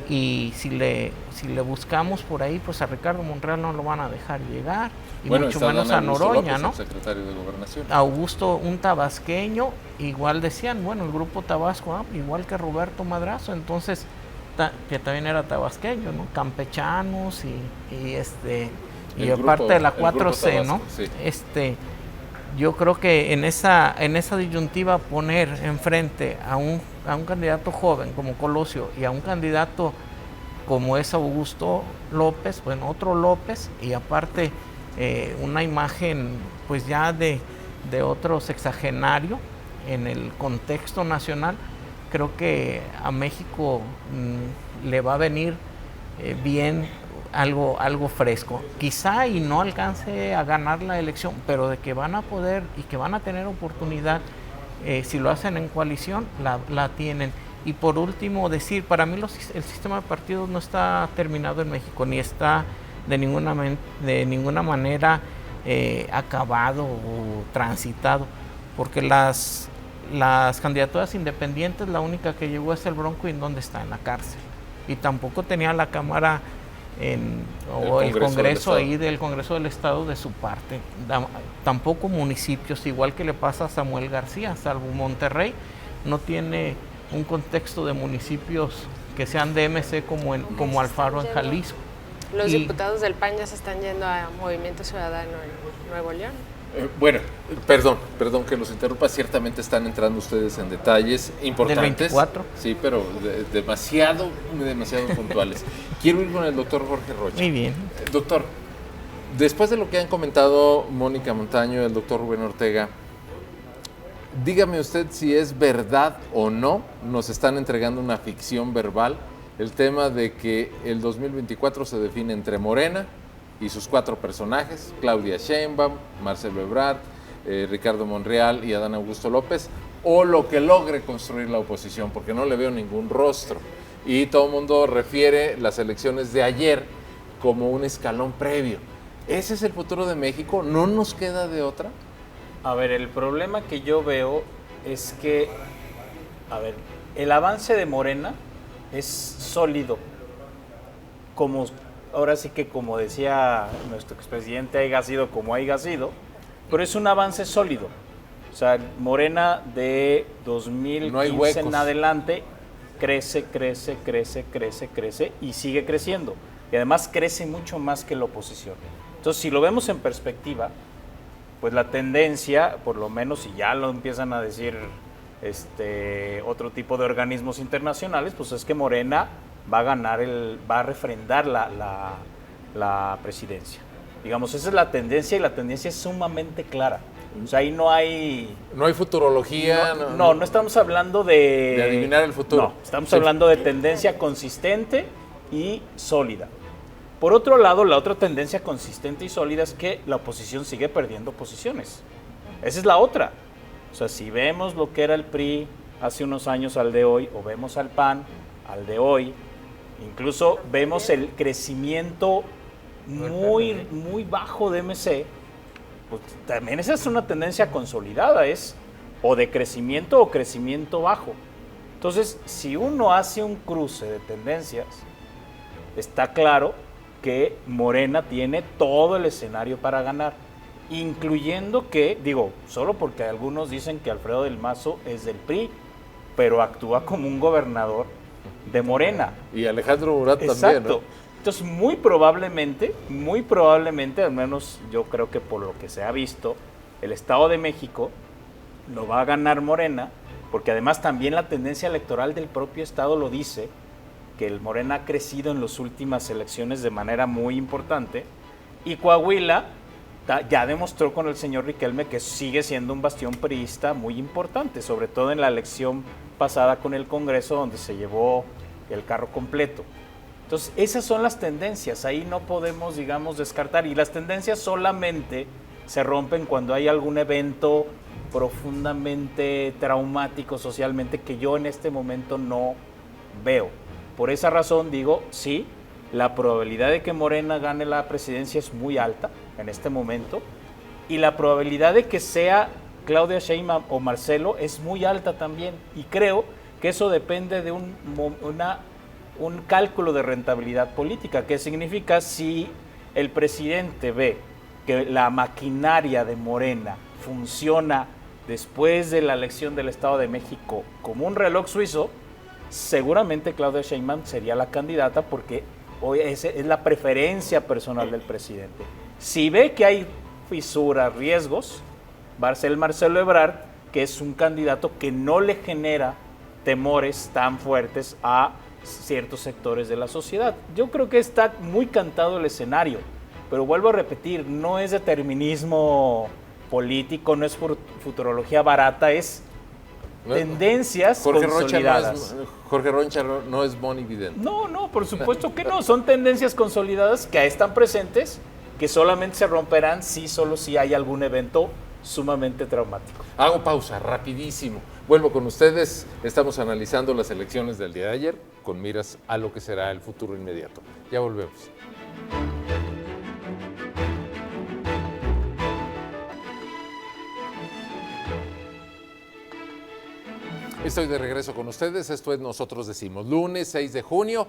y si le buscamos por ahí, pues a Ricardo Monreal no lo van a dejar llegar, y bueno, mucho menos a Noroña, ¿no? Secretario de Gobernación. Augusto, un tabasqueño, igual decían, bueno, el grupo Tabasco, igual que Roberto Madrazo, entonces, que también era tabasqueño, ¿no? Campechanos y aparte de la 4C, ¿no? Sí. Yo creo que en esa disyuntiva poner enfrente a un candidato joven como Colosio y a un candidato como es Augusto López, bueno, otro López, y aparte una imagen pues ya de otro sexagenario en el contexto nacional, creo que a México le va a venir bien algo fresco. Quizá y no alcance a ganar la elección, pero de que van a poder y que van a tener oportunidad, si lo hacen en coalición, la tienen. Y por último decir, para mí el sistema de partidos no está terminado en México, ni está de ninguna manera acabado o transitado, porque las candidaturas independientes, la única que llegó es el Bronco, y en dónde está, en la cárcel, y tampoco tenía la Cámara el Congreso ahí del Congreso del Estado de su parte, tampoco municipios, igual que le pasa a Samuel García, salvo Monterrey, no tiene un contexto de municipios que sean de MC como Alfaro en Jalisco. Los diputados del PAN ya se están yendo a Movimiento Ciudadano en Nuevo León. Bueno, perdón que los interrumpa, ciertamente están entrando ustedes en detalles importantes. ¿Del 24? Sí, pero demasiado puntuales. Quiero ir con el doctor Jorge Rocha. Muy bien. Doctor, después de lo que han comentado Mónica Montaño y el doctor Rubén Ortega, dígame usted si es verdad o no, nos están entregando una ficción verbal, el tema de que el 2024 se define entre Morena y sus 4 personajes, Claudia Sheinbaum, Marcelo Ebrard, Ricardo Monreal y Adán Augusto López, o lo que logre construir la oposición, porque no le veo ningún rostro. Y todo el mundo refiere las elecciones de ayer como un escalón previo. ¿Ese es el futuro de México? ¿No nos queda de otra? A ver, el problema que yo veo es que, el avance de Morena es sólido, ahora sí que como decía nuestro expresidente, haya sido como haya sido, pero es un avance sólido. O sea, Morena de 2015 en adelante crece y sigue creciendo. Y además crece mucho más que la oposición. Entonces, si lo vemos en perspectiva, pues la tendencia, por lo menos si ya lo empiezan a decir otro tipo de organismos internacionales, pues es que Morena va a ganar, va a refrendar la presidencia. Digamos, esa es la tendencia y la tendencia es sumamente clara. O sea, ahí no hay... No hay futurología. No estamos hablando de adivinar el futuro. No, estamos hablando de tendencia consistente y sólida. Por otro lado, la otra tendencia consistente y sólida es que la oposición sigue perdiendo posiciones. Esa es la otra. O sea, si vemos lo que era el PRI hace unos años al de hoy, o vemos al PAN al de hoy, incluso vemos el crecimiento muy bajo de MC, pues también esa es una tendencia consolidada, es o de crecimiento o crecimiento bajo. Entonces, si uno hace un cruce de tendencias, está claro que Morena tiene todo el escenario para ganar, incluyendo que, solo porque algunos dicen que Alfredo del Mazo es del PRI, pero actúa como un gobernador de Morena. Y Alejandro Murat también, ¿no? Exacto. Entonces, muy probablemente, al menos yo creo que por lo que se ha visto, el Estado de México lo va a ganar Morena, porque además también la tendencia electoral del propio Estado lo dice, que el Morena ha crecido en las últimas elecciones de manera muy importante, y Coahuila ya demostró con el señor Riquelme que sigue siendo un bastión priista muy importante, sobre todo en la elección pasada con el Congreso, donde se llevó el carro completo. Entonces, esas son las tendencias, ahí no podemos, descartar, y las tendencias solamente se rompen cuando hay algún evento profundamente traumático socialmente que yo en este momento no veo. Por esa razón digo, sí, la probabilidad de que Morena gane la presidencia es muy alta en este momento, y la probabilidad de que sea Claudia Sheinbaum o Marcelo es muy alta también, y creo que eso depende de un cálculo de rentabilidad política, que significa si el presidente ve que la maquinaria de Morena funciona después de la elección del Estado de México como un reloj suizo, seguramente Claudia Sheinbaum sería la candidata porque hoy es la preferencia personal del presidente. Si ve que hay fisuras, riesgos, va a ser Marcelo Ebrard, que es un candidato que no le genera temores tan fuertes a ciertos sectores de la sociedad. Yo creo que está muy cantado el escenario, pero vuelvo a repetir, no es determinismo político, no es futurología barata, es tendencias consolidadas. Jorge Rocha no es bonividente. No, por supuesto que no, son tendencias consolidadas que están presentes, que solamente se romperán solo si hay algún evento sumamente traumático. Hago pausa, rapidísimo. Vuelvo con ustedes. Estamos analizando las elecciones del día de ayer con miras a lo que será el futuro inmediato. Ya volvemos. Estoy de regreso con ustedes. Esto es Nosotros Decimos. Lunes 6 de junio.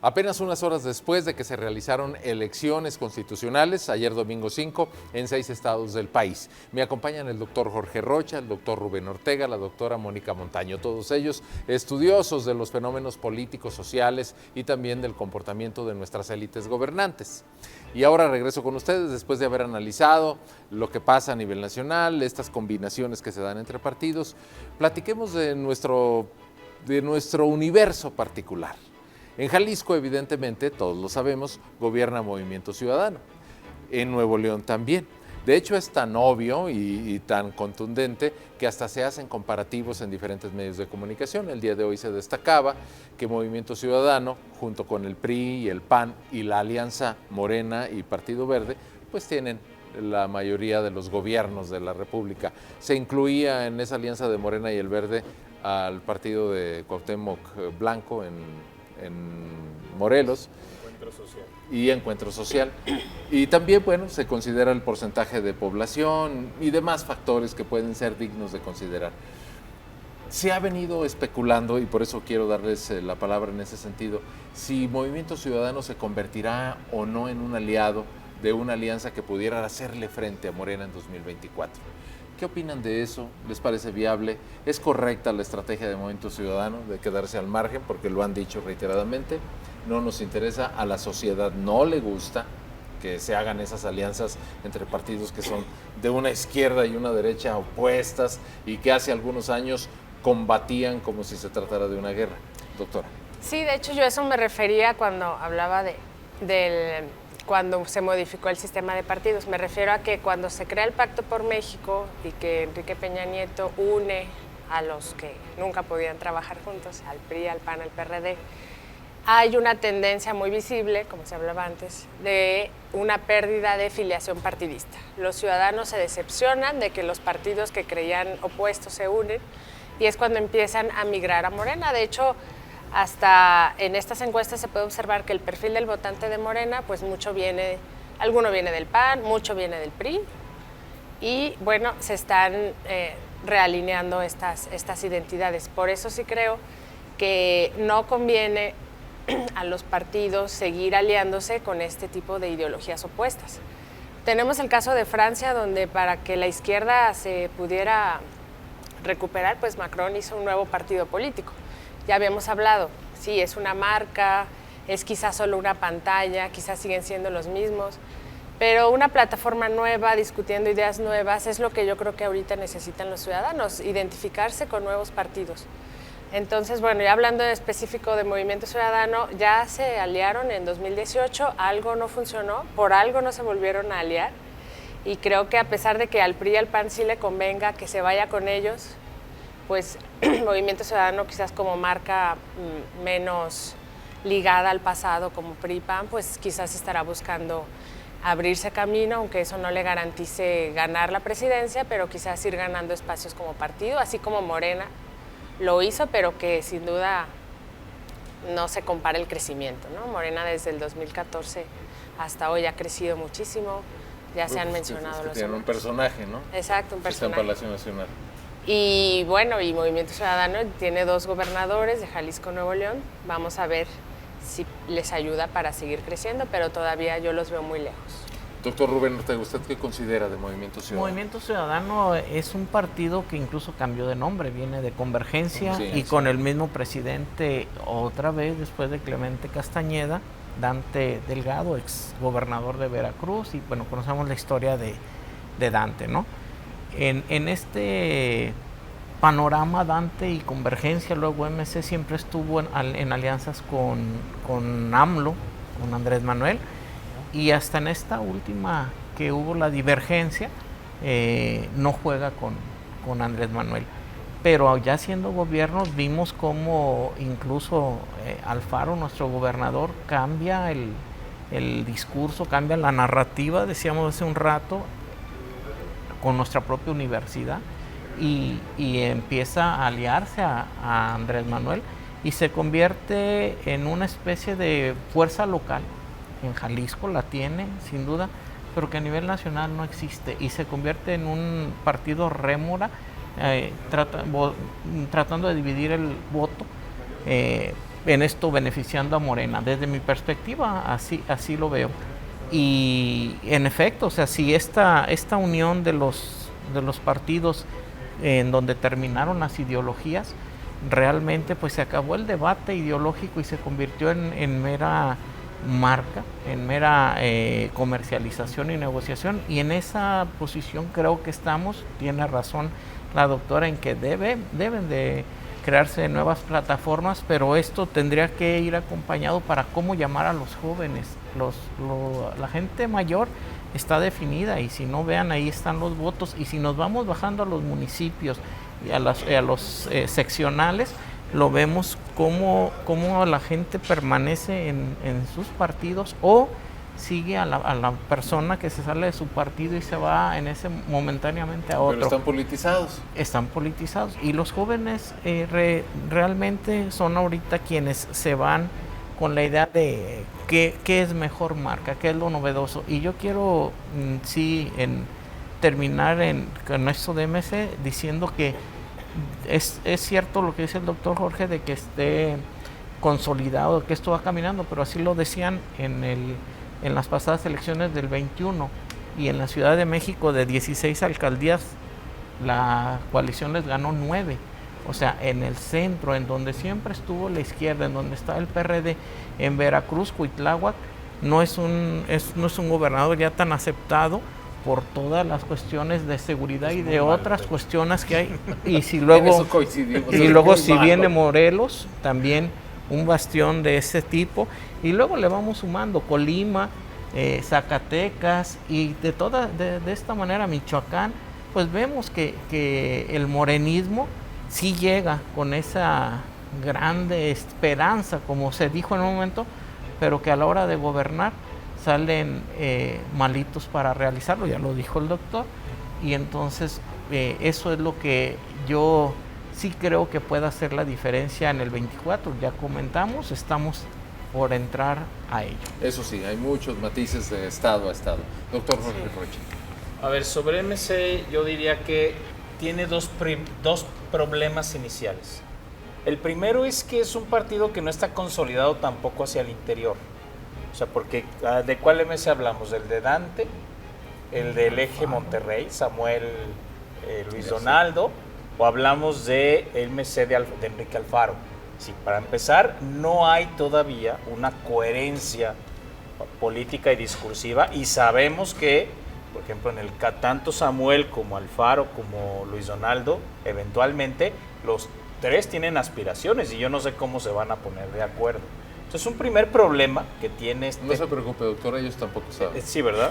Apenas unas horas después de que se realizaron elecciones constitucionales, ayer domingo 5, en 6 estados del país. Me acompañan el doctor Jorge Rocha, el doctor Rubén Ortega, la doctora Mónica Montaño, todos ellos estudiosos de los fenómenos políticos, sociales y también del comportamiento de nuestras élites gobernantes. Y ahora regreso con ustedes después de haber analizado lo que pasa a nivel nacional, estas combinaciones que se dan entre partidos. Platiquemos de nuestro universo particular. En Jalisco, evidentemente, todos lo sabemos, gobierna Movimiento Ciudadano. En Nuevo León también. De hecho, es tan obvio y tan contundente que hasta se hacen comparativos en diferentes medios de comunicación. El día de hoy se destacaba que Movimiento Ciudadano, junto con el PRI y el PAN y la Alianza Morena y Partido Verde, pues tienen la mayoría de los gobiernos de la República. Se incluía en esa alianza de Morena y el Verde al partido de Cuauhtémoc Blanco en Morelos. Y Encuentro Social. Y también, se considera el porcentaje de población y demás factores que pueden ser dignos de considerar. Se ha venido especulando, y por eso quiero darles la palabra en ese sentido, si Movimiento Ciudadano se convertirá o no en un aliado de una alianza que pudiera hacerle frente a Morena en 2024. ¿Qué opinan de eso? ¿Les parece viable? ¿Es correcta la estrategia de Movimiento Ciudadano de quedarse al margen? Porque lo han dicho reiteradamente, no nos interesa, a la sociedad no le gusta que se hagan esas alianzas entre partidos que son de una izquierda y una derecha opuestas y que hace algunos años combatían como si se tratara de una guerra, doctora. Sí, de hecho yo a eso me refería cuando hablaba cuando se modificó el sistema de partidos. Me refiero a que cuando se crea el Pacto por México y que Enrique Peña Nieto une a los que nunca podían trabajar juntos, al PRI, al PAN, al PRD, hay una tendencia muy visible, como se hablaba antes, de una pérdida de filiación partidista. Los ciudadanos se decepcionan de que los partidos que creían opuestos se unen y es cuando empiezan a migrar a Morena. De hecho, hasta en estas encuestas se puede observar que el perfil del votante de Morena, pues alguno viene del PAN, mucho viene del PRI, y bueno, se están realineando estas identidades. Por eso sí creo que no conviene a los partidos seguir aliándose con este tipo de ideologías opuestas. Tenemos el caso de Francia, donde para que la izquierda se pudiera recuperar, pues Macron hizo un nuevo partido político. Ya habíamos hablado, sí, es una marca, es quizás solo una pantalla, quizás siguen siendo los mismos, pero una plataforma nueva, discutiendo ideas nuevas, es lo que yo creo que ahorita necesitan los ciudadanos, identificarse con nuevos partidos. Entonces, bueno, ya hablando en específico de Movimiento Ciudadano, ya se aliaron en 2018, algo no funcionó, por algo no se volvieron a aliar, y creo que a pesar de que al PRI y al PAN sí le convenga que se vaya con ellos, pues Movimiento Ciudadano quizás como marca menos ligada al pasado como PRI-PAN, pues quizás estará buscando abrirse camino, aunque eso no le garantice ganar la presidencia, pero quizás ir ganando espacios como partido, así como Morena lo hizo, pero que sin duda no se compara el crecimiento, ¿no? Morena desde el 2014 hasta hoy ha crecido muchísimo, ya se han mencionado los tienen un personaje, ¿no? Exacto, un personaje. Está en Palacio Nacional. Y bueno, y Movimiento Ciudadano tiene 2 gobernadores de Jalisco, Nuevo León. Vamos a ver si les ayuda para seguir creciendo, pero todavía yo los veo muy lejos. Doctor Rubén Ortega, ¿usted qué considera de Movimiento Ciudadano? Movimiento Ciudadano es un partido que incluso cambió de nombre, viene de Convergencia, y con el mismo presidente otra vez después de Clemente Castañeda, Dante Delgado, ex gobernador de Veracruz, y bueno, conocemos la historia de Dante, ¿no? En este panorama, Dante y Convergencia, luego MC, siempre estuvo en alianzas con AMLO, con Andrés Manuel, y hasta en esta última que hubo la divergencia, no juega con Andrés Manuel. Pero ya siendo gobierno vimos cómo incluso Alfaro, nuestro gobernador, cambia el discurso, cambia la narrativa, decíamos hace un rato, con nuestra propia universidad, y empieza a aliarse a Andrés Manuel y se convierte en una especie de fuerza local. En Jalisco la tiene, sin duda, pero que a nivel nacional no existe, y se convierte en un partido rémora, tratando de dividir el voto, en esto beneficiando a Morena. Desde mi perspectiva, así lo veo. Y en efecto, o sea, si esta unión de los partidos en donde terminaron las ideologías, realmente pues se acabó el debate ideológico y se convirtió en mera marca, en mera comercialización y negociación, y en esa posición creo que estamos. Tiene razón la doctora en que deben de crearse nuevas plataformas, pero esto tendría que ir acompañado para cómo llamar a los jóvenes. La gente mayor está definida, y si no, vean, ahí están los votos, y si nos vamos bajando a los municipios y a los seccionales, lo vemos cómo la gente permanece en sus partidos o sigue a la persona que se sale de su partido y se va momentáneamente a otro. Pero están politizados. Están politizados, y los jóvenes realmente son ahorita quienes se van con la idea de qué es mejor marca, qué es lo novedoso. Y yo quiero terminar con esto de MC diciendo que es cierto lo que dice el doctor Jorge de que esté consolidado, que esto va caminando, pero así lo decían en las pasadas elecciones del 21, y en la Ciudad de México de 16 alcaldías la coalición les ganó 9. O sea, en el centro, en donde siempre estuvo la izquierda, en donde está el PRD, en Veracruz, Cuitláhuac, no es un gobernador ya tan aceptado por todas las cuestiones de seguridad y de otras cuestiones que hay. Y si luego, si viene Morelos, también un bastión de ese tipo, y luego le vamos sumando Colima, Zacatecas, y de esta manera Michoacán, pues vemos que el morenismo sí llega con esa grande esperanza, como se dijo en un momento, pero que a la hora de gobernar salen malitos para realizarlo, ya lo dijo el doctor, y entonces eso es lo que yo sí creo que puede hacer la diferencia en el 24, ya comentamos, estamos por entrar a ello. Eso sí, hay muchos matices de estado a estado. Doctor Jorge Rocha. A ver, sobre MC yo diría que tiene dos problemas iniciales. El primero es que es un partido que no está consolidado tampoco hacia el interior. O sea, porque ¿de cuál MC hablamos? ¿Del de Dante? ¿El del Eje Monterrey, Samuel Luis Donaldo? ¿O hablamos de MC de Enrique Alfaro? Sí, para empezar, no hay todavía una coherencia política y discursiva, y sabemos que, por ejemplo, tanto Samuel como Alfaro como Luis Donaldo, eventualmente los tres tienen aspiraciones y yo no sé cómo se van a poner de acuerdo. Entonces, un primer problema que tiene No se preocupe, doctor, ellos tampoco saben. Sí, ¿verdad?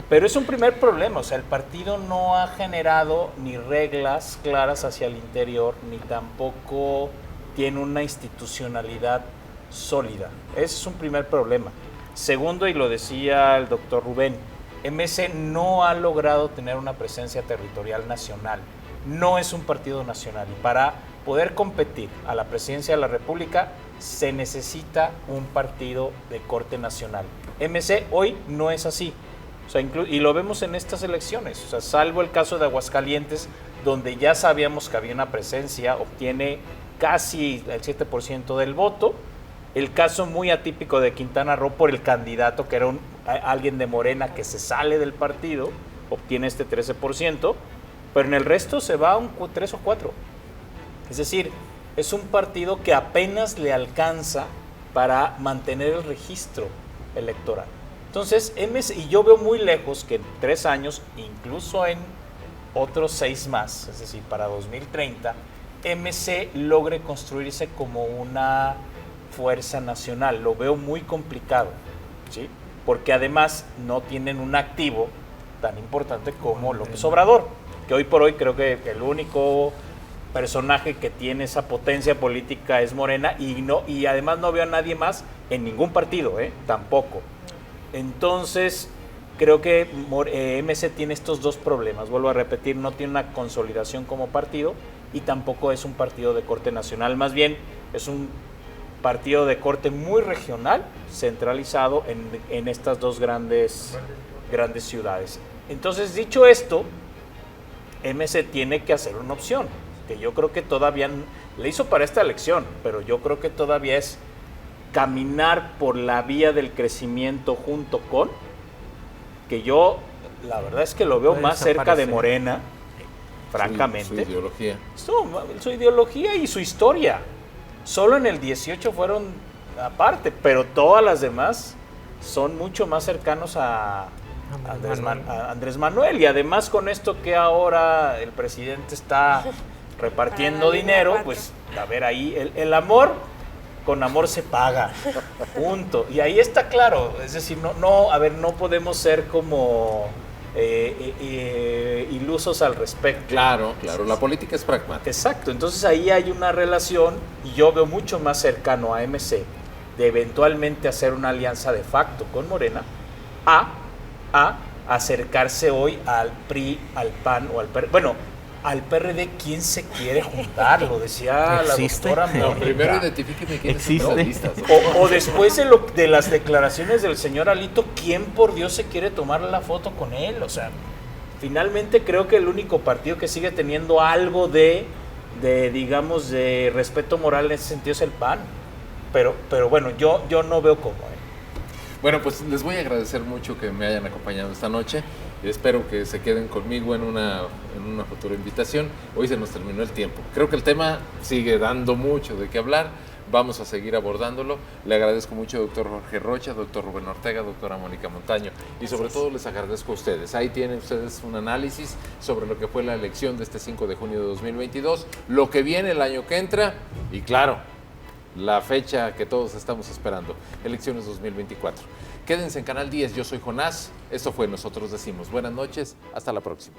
Pero es un primer problema, o sea, el partido no ha generado ni reglas claras hacia el interior, ni tampoco tiene una institucionalidad sólida. Ese es un primer problema. Segundo, y lo decía el doctor Rubén, MC no ha logrado tener una presencia territorial nacional. No es un partido nacional, y para poder competir a la presidencia de la República se necesita un partido de corte nacional. MC hoy no es así, o sea, y lo vemos en estas elecciones, o sea, salvo el caso de Aguascalientes, donde ya sabíamos que había una presencia, obtiene casi el 7% del voto. El caso muy atípico de Quintana Roo por el candidato, que era alguien de Morena que se sale del partido, obtiene este 13%, pero en el resto se va a un 3 o 4. Es decir, es un partido que apenas le alcanza para mantener el registro electoral. Entonces, y yo veo muy lejos que en 3 años, incluso en otros 6 más, es decir, para 2030, MC logre construirse como una fuerza nacional. Lo veo muy complicado, ¿sí? Porque además no tienen un activo tan importante como López Obrador, que hoy por hoy creo que el único personaje que tiene esa potencia política es Morena, y además no veo a nadie más en ningún partido, tampoco. Entonces, creo que MC tiene estos dos problemas. Vuelvo a repetir, no tiene una consolidación como partido y tampoco es un partido de corte nacional. Más bien, es un partido de corte muy regional, centralizado en estas dos grandes ciudades. Entonces, dicho esto, MC tiene que hacer una opción, que yo creo que todavía le hizo para esta elección, pero yo creo que todavía es caminar por la vía del crecimiento junto con, que yo la verdad es que lo veo más cerca de Morena, francamente. Su ideología. Su ideología y su historia. Solo en el 18 fueron aparte, pero todas las demás son mucho más cercanos a Andrés Manuel. Y además con esto que ahora el presidente está repartiendo dinero, pues a ver ahí, el amor, con amor se paga, punto. Y ahí está claro, es decir, no podemos ser como ilusos al respecto. Claro, la política es pragmática. Exacto, entonces ahí hay una relación y yo veo mucho más cercano a MC de eventualmente hacer una alianza de facto con Morena a acercarse hoy al PRI, al PAN o al PRD. Bueno, al PRD, ¿quién se quiere juntar? Lo decía la doctora Mónica. No, primero identifíqueme quiénes son las listas. O después de las declaraciones del señor Alito, ¿quién por Dios se quiere tomar la foto con él? O sea, finalmente creo que el único partido que sigue teniendo algo de digamos, de respeto moral en ese sentido es el PAN. Pero bueno, yo no veo cómo. Bueno, pues les voy a agradecer mucho que me hayan acompañado esta noche. Espero que se queden conmigo en una futura invitación. Hoy se nos terminó el tiempo. Creo que el tema sigue dando mucho de qué hablar. vamos a seguir abordándolo. Le agradezco mucho, doctor Jorge Rocha, doctor Rubén Ortega, doctora Mónica Montaño, y sobre todo les agradezco a ustedes. Ahí tienen ustedes un análisis sobre lo que fue la elección de este 5 de junio de 2022, lo que viene el año que entra y claro, la fecha que todos estamos esperando, elecciones 2024. Quédense en Canal 10, yo soy Jonás, esto fue Nosotros Decimos. Buenas noches, hasta la próxima.